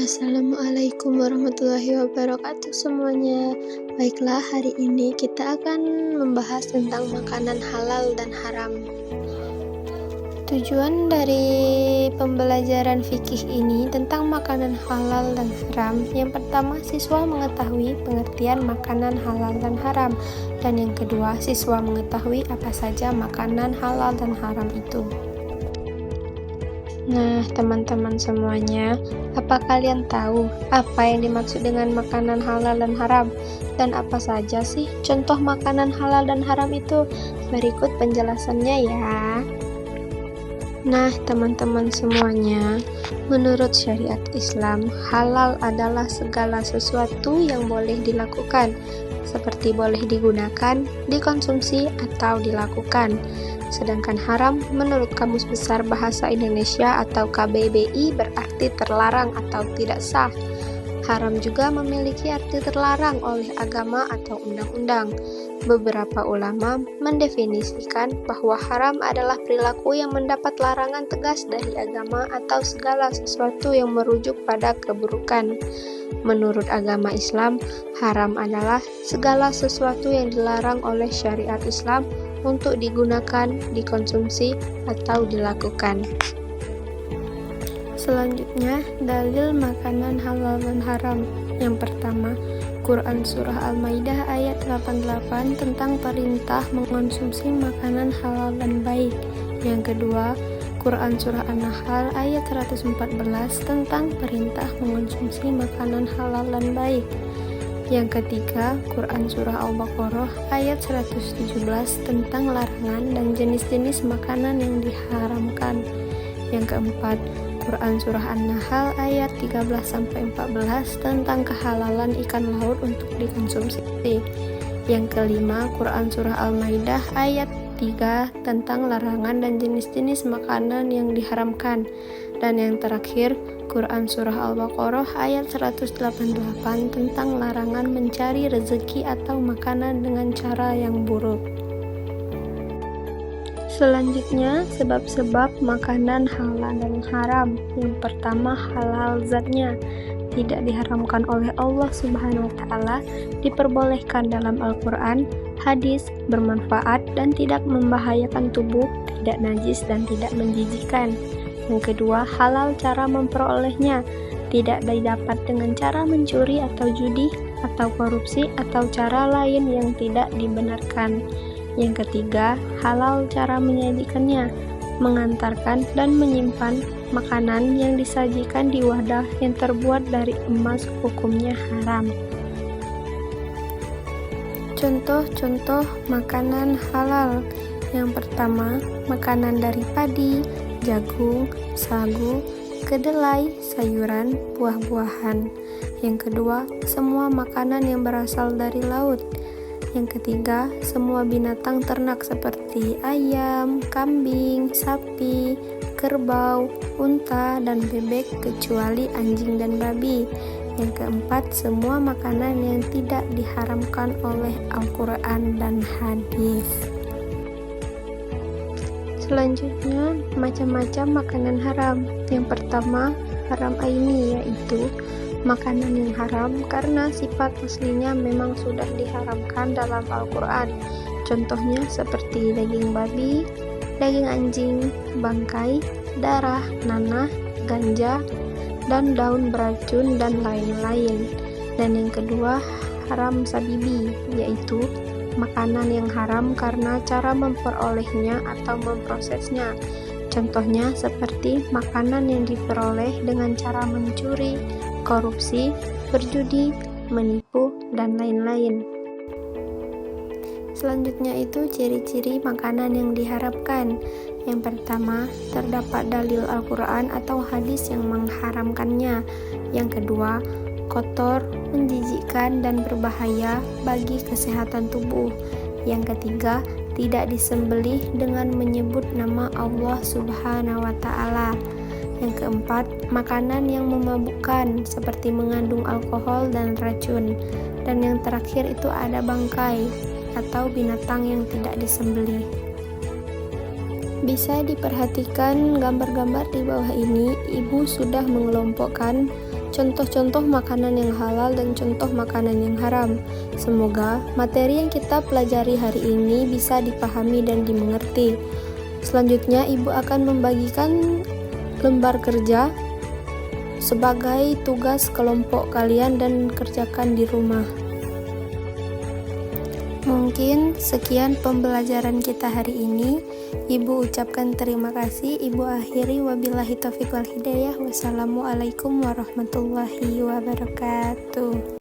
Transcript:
Assalamualaikum warahmatullahi wabarakatuh semuanya. Baiklah, hari ini kita akan membahas tentang makanan halal dan haram. Tujuan dari pembelajaran fikih ini tentang makanan halal dan haram. Yang pertama, siswa mengetahui pengertian makanan halal dan haram. Dan yang kedua, siswa mengetahui apa saja makanan halal dan haram itu. Nah, teman-teman semuanya, apa kalian tahu apa yang dimaksud dengan makanan halal dan haram? Dan apa saja sih contoh makanan halal dan haram itu? Berikut penjelasannya ya. Nah, teman-teman semuanya, menurut syariat Islam, halal adalah segala sesuatu yang boleh dilakukan, seperti boleh digunakan, dikonsumsi, atau dilakukan. Sedangkan haram menurut Kamus Besar Bahasa Indonesia atau KBBI berarti terlarang atau tidak sah. Haram juga memiliki arti terlarang oleh agama atau undang-undang. Beberapa ulama mendefinisikan bahwa haram adalah perilaku yang mendapat larangan tegas dari agama atau segala sesuatu yang merujuk pada keburukan. Menurut agama Islam, haram adalah segala sesuatu yang dilarang oleh syariat Islam untuk digunakan, dikonsumsi, atau dilakukan. Selanjutnya, dalil makanan halal dan haram. Yang pertama, Quran Surah Al-Maidah ayat 88 tentang perintah mengonsumsi makanan halal dan baik. Yang kedua, Quran Surah An-Nahl ayat 114 tentang perintah mengonsumsi makanan halal dan baik. Yang ketiga, Quran Surah Al-Baqarah ayat 117 tentang larangan dan jenis-jenis makanan yang diharamkan. Yang keempat, Quran Surah An-Nahl ayat 13-14 tentang kehalalan ikan laut untuk dikonsumsi. Yang kelima, Quran Surah Al-Maidah ayat 3 tentang larangan dan jenis-jenis makanan yang diharamkan. Dan yang terakhir, Quran Surah Al-Baqarah ayat 188 tentang larangan mencari rezeki atau makanan dengan cara yang buruk. Selanjutnya, sebab-sebab makanan halal dan haram. Yang pertama, halal zatnya. Tidak diharamkan oleh Allah Subhanahu wa Ta'ala, diperbolehkan dalam Al-Quran, hadis, bermanfaat, dan tidak membahayakan tubuh, tidak najis, dan tidak menjijikkan. Yang kedua, halal cara memperolehnya, tidak didapat dengan cara mencuri atau judi, atau korupsi, atau cara lain yang tidak dibenarkan. Yang ketiga, halal cara menyajikannya, mengantarkan dan menyimpan makanan yang disajikan di wadah yang terbuat dari emas hukumnya haram. Contoh-contoh makanan halal. Yang pertama, makanan dari padi, jagung, sagu, kedelai, sayuran, buah-buahan. Yang kedua, semua makanan yang berasal dari laut. Yang ketiga, semua binatang ternak seperti ayam, kambing, sapi, kerbau, unta, dan bebek kecuali anjing dan babi. Yang keempat, semua makanan yang tidak diharamkan oleh Al-Quran dan hadis. Selanjutnya, macam-macam makanan haram. Yang pertama, haram aini, yaitu makanan yang haram karena sifat aslinya memang sudah diharamkan dalam Al-Quran. Contohnya seperti daging babi, daging anjing, bangkai, darah, nanah, ganja, dan daun beracun, dan lain-lain. Dan yang kedua, haram sabibi, yaitu makanan yang haram karena cara memperolehnya atau memprosesnya. Contohnya seperti makanan yang diperoleh dengan cara mencuri, korupsi, berjudi, menipu, dan lain-lain. Selanjutnya itu ciri-ciri makanan yang diharamkan. Yang pertama, terdapat dalil Al-Quran atau hadis yang mengharamkannya. Yang kedua, kotor, menjijikkan, dan berbahaya bagi kesehatan tubuh. Yang ketiga, tidak disembelih dengan menyebut nama Allah Subhanahu wa Ta'ala. Yang keempat, makanan yang memabukkan seperti mengandung alkohol dan racun. Dan yang terakhir itu ada bangkai atau binatang yang tidak disembelih. Bisa diperhatikan gambar-gambar di bawah ini, ibu sudah mengelompokkan contoh-contoh makanan yang halal dan contoh makanan yang haram. Semoga materi yang kita pelajari hari ini bisa dipahami dan dimengerti. Selanjutnya, Ibu akan membagikan lembar kerja sebagai tugas kelompok kalian dan kerjakan di rumah. Mungkin sekian pembelajaran kita hari ini. Ibu ucapkan terima kasih. Ibu akhiri wabillahi taufiq wal hidayah. Wassalamualaikum warahmatullahi wabarakatuh.